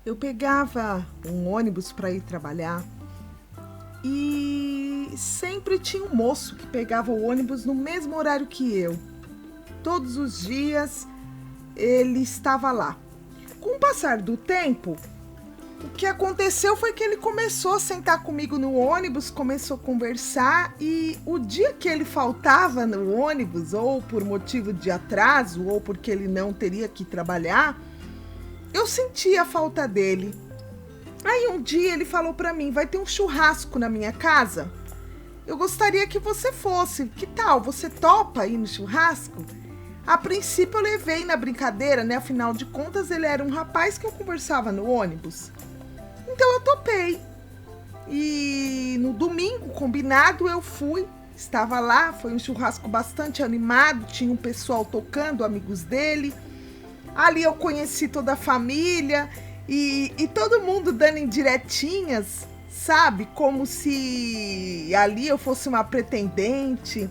Eu pegava um ônibus para ir trabalhar e sempre tinha um moço que pegava o ônibus no mesmo horário que eu. Todos os dias ele estava lá. Com o passar do tempo, o que aconteceu foi que ele começou a sentar comigo no ônibus, começou a conversar e o dia que ele faltava no ônibus, ou por motivo de atraso, ou porque ele não teria que trabalhar, eu sentia a falta dele. Aí um dia ele falou pra mim, vai ter um churrasco na minha casa? Eu gostaria que você fosse, que tal? Você topa ir no churrasco? A princípio eu levei na brincadeira, né? Afinal de contas ele era um rapaz que eu conversava no ônibus. Então eu topei. E no domingo, combinado, eu fui. Estava lá, foi um churrasco bastante animado, tinha um pessoal tocando, amigos dele. Ali eu conheci toda a família e todo mundo dando indiretinhas, sabe? Como se ali eu fosse uma pretendente.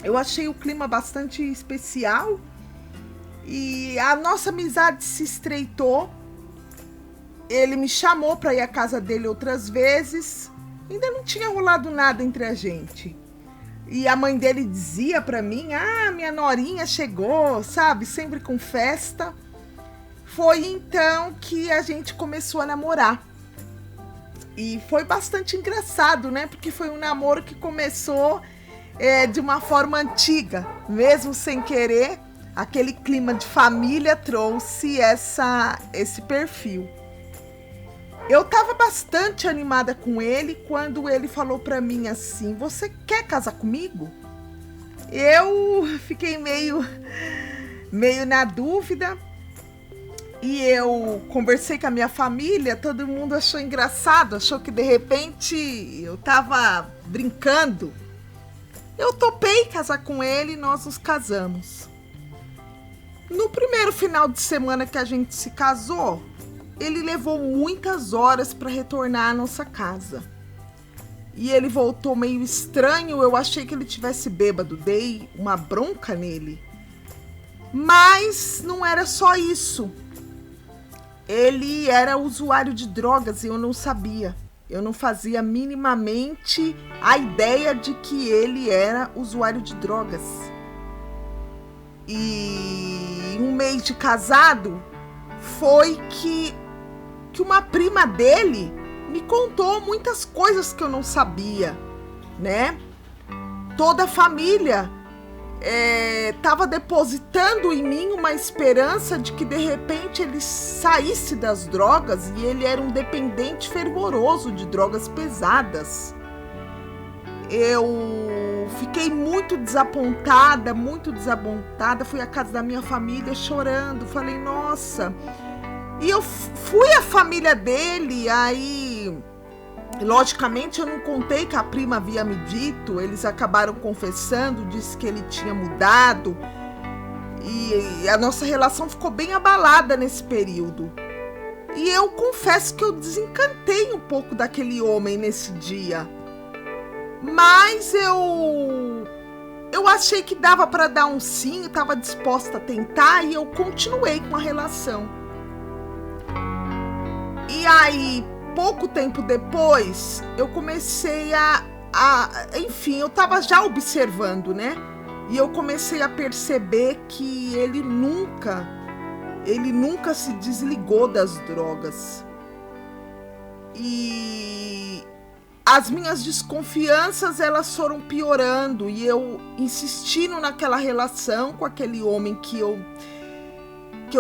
Eu achei o clima bastante especial e a nossa amizade se estreitou. Ele me chamou para ir à casa dele outras vezes. Ainda não tinha rolado nada entre a gente. E a mãe dele dizia para mim, minha norinha chegou, sabe? Sempre com festa. Foi então que a gente começou a namorar. E foi bastante engraçado, né? Porque foi um namoro que começou de uma forma antiga. Mesmo sem querer, aquele clima de família trouxe esse perfil. Eu estava bastante animada com ele quando ele falou para mim assim, você quer casar comigo? Eu fiquei meio na dúvida e eu conversei com a minha família, todo mundo achou engraçado, achou que de repente eu estava brincando. Eu topei casar com ele e nós nos casamos. No primeiro final de semana que a gente se casou, ele levou muitas horas para retornar à nossa casa. E ele voltou meio estranho, eu achei que ele tivesse bêbado, dei uma bronca nele. Mas não era só isso. Ele era usuário de drogas e eu não sabia. Eu não fazia minimamente a ideia de que ele era usuário de drogas. E um mês de casado foi que uma prima dele me contou muitas coisas que eu não sabia, né? Toda a família estava depositando em mim uma esperança de que de repente ele saísse das drogas e ele era um dependente fervoroso de drogas pesadas. Eu fiquei muito desapontada, fui à casa da minha família chorando, falei, nossa. E eu fui à família dele, aí, logicamente, eu não contei que a prima havia me dito, eles acabaram confessando, disse que ele tinha mudado, e a nossa relação ficou bem abalada nesse período. E eu confesso que eu desencantei um pouco daquele homem nesse dia, mas eu achei que dava para dar um sim, estava disposta a tentar, e eu continuei com a relação. E aí, pouco tempo depois, eu comecei enfim, eu estava já observando, né? E eu comecei a perceber que ele nunca se desligou das drogas. E as minhas desconfianças, elas foram piorando e eu insistindo naquela relação com aquele homem que eu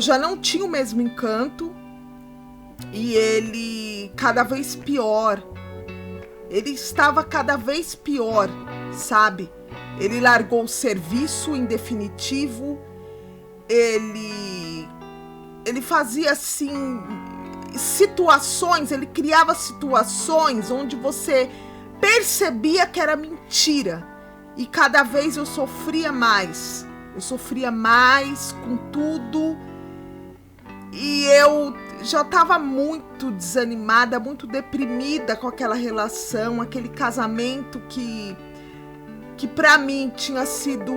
já não tinha o mesmo encanto. E ele cada vez pior. Ele estava cada vez pior, sabe? Ele largou o serviço em definitivo. Ele fazia assim situações, ele criava situações onde você percebia que era mentira. E cada vez eu sofria mais. Eu sofria mais com tudo. E eu já estava muito desanimada, muito deprimida com aquela relação, aquele casamento que para mim tinha sido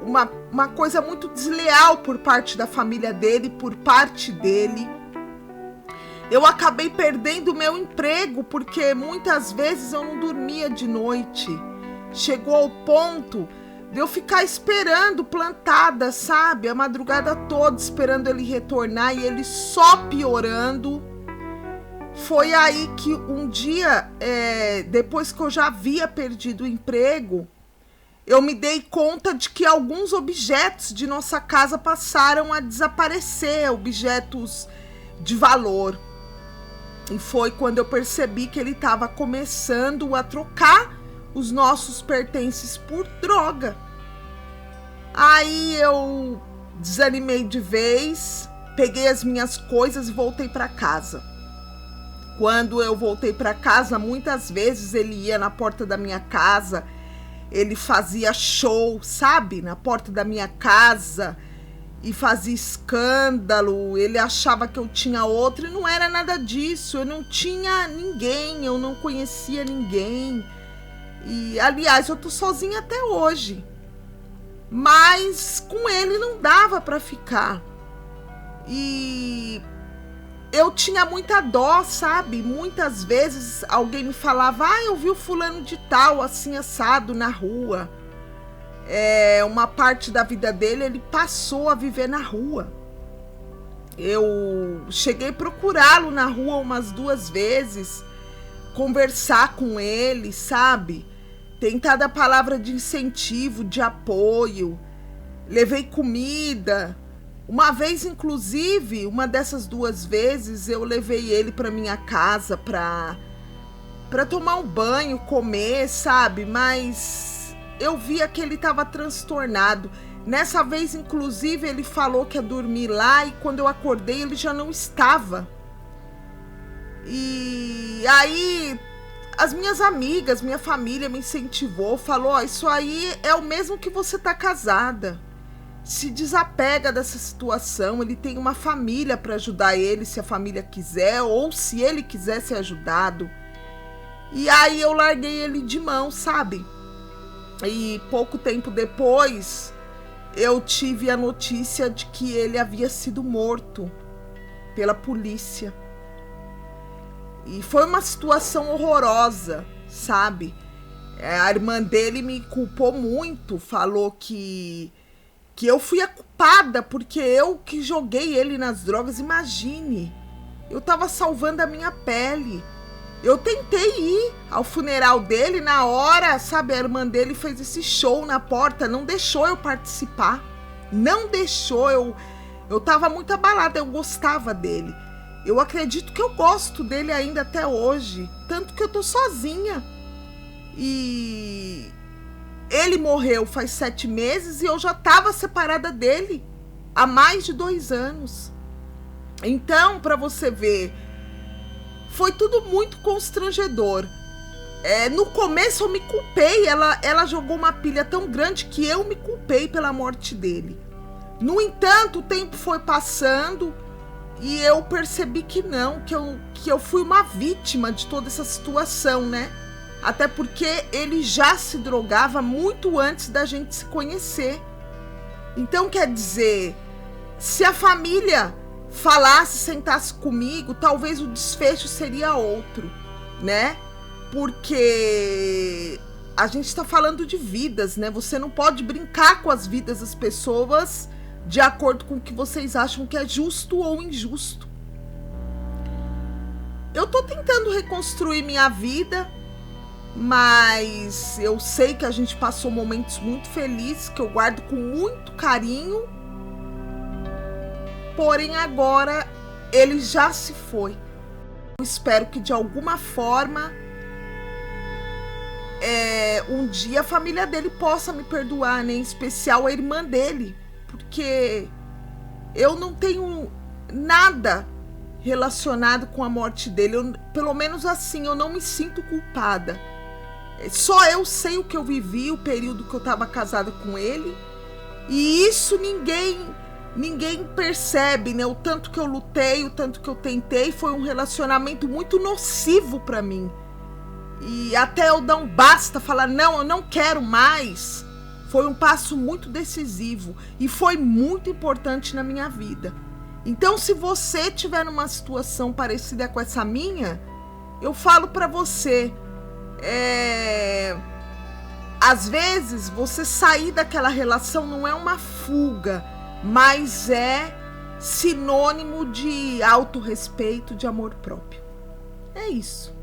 uma coisa muito desleal por parte da família dele, por parte dele. eu acabei perdendo o meu emprego, porque muitas vezes eu não dormia de noite. Chegou ao ponto de eu ficar esperando, plantada, sabe? A madrugada toda esperando ele retornar e ele só piorando. Foi aí que um dia, depois que eu já havia perdido o emprego, eu me dei conta de que alguns objetos de nossa casa passaram a desaparecer, objetos de valor. E foi quando eu percebi que ele estava começando a trocar os nossos pertences por droga. Aí eu desanimei de vez, peguei as minhas coisas e voltei para casa. Quando eu voltei para casa, muitas vezes ele ia na porta da minha casa, ele fazia show, sabe? Na porta da minha casa e fazia escândalo. Ele achava que eu tinha outro e não era nada disso. Eu não tinha ninguém, eu não conhecia ninguém. E, aliás, eu tô sozinha até hoje. Mas com ele não dava para ficar. E eu tinha muita dó, sabe? Muitas vezes alguém me falava: eu vi o fulano de tal, assim, assado na rua. Uma parte da vida dele, ele passou a viver na rua. Eu cheguei a procurá-lo na rua umas 2 vezes, conversar com ele, sabe? Tentar dar palavra de incentivo, de apoio. Levei comida. Uma vez, inclusive, uma dessas 2 vezes, eu levei ele para minha casa para tomar um banho, comer, sabe? Mas eu via que ele estava transtornado. Nessa vez, inclusive, ele falou que ia dormir lá e quando eu acordei, ele já não estava. E aí, as minhas amigas, minha família me incentivou, falou: isso aí é o mesmo que você tá casada. Se desapega dessa situação, ele tem uma família para ajudar ele, se a família quiser, ou se ele quiser ser ajudado. E aí eu larguei ele de mão, sabe? E pouco tempo depois, eu tive a notícia de que ele havia sido morto pela polícia. E foi uma situação horrorosa, sabe? A irmã dele me culpou muito, falou que eu fui a culpada, porque eu que joguei ele nas drogas. Imagine, eu tava salvando a minha pele. Eu tentei ir ao funeral dele na hora, sabe? A irmã dele fez esse show na porta, não deixou eu participar. Não deixou, eu tava muito abalada, eu gostava dele. Eu acredito que eu gosto dele ainda até hoje, tanto que eu tô sozinha. E ele morreu faz 7 meses e eu já estava separada dele há mais de 2 anos. Então, para você ver, foi tudo muito constrangedor. No começo eu me culpei, ela jogou uma pilha tão grande que eu me culpei pela morte dele. No entanto, o tempo foi passando e eu percebi que não, que eu fui uma vítima de toda essa situação, né? Até porque ele já se drogava muito antes da gente se conhecer. Então, quer dizer, se a família falasse, sentasse comigo, talvez o desfecho seria outro, né? Porque a gente está falando de vidas, né? Você não pode brincar com as vidas das pessoas de acordo com o que vocês acham que é justo ou injusto. Eu tô tentando reconstruir minha vida, mas eu sei que a gente passou momentos muito felizes, que eu guardo com muito carinho. Porém, agora ele já se foi. Eu espero que de alguma forma um dia a família dele possa me perdoar, né? Em especial a irmã dele, porque eu não tenho nada relacionado com a morte dele. Pelo menos assim, eu não me sinto culpada. Só eu sei o que eu vivi, o período que eu estava casada com ele. E isso ninguém percebe, né? O tanto que eu lutei, o tanto que eu tentei. Foi um relacionamento muito nocivo para mim. E até eu dar um basta, falar: não, eu não quero mais. Foi um passo muito decisivo e foi muito importante na minha vida. Então, se você tiver numa situação parecida com essa minha, eu falo para você, às vezes você sair daquela relação não é uma fuga, mas é sinônimo de autorrespeito, de amor próprio. É isso.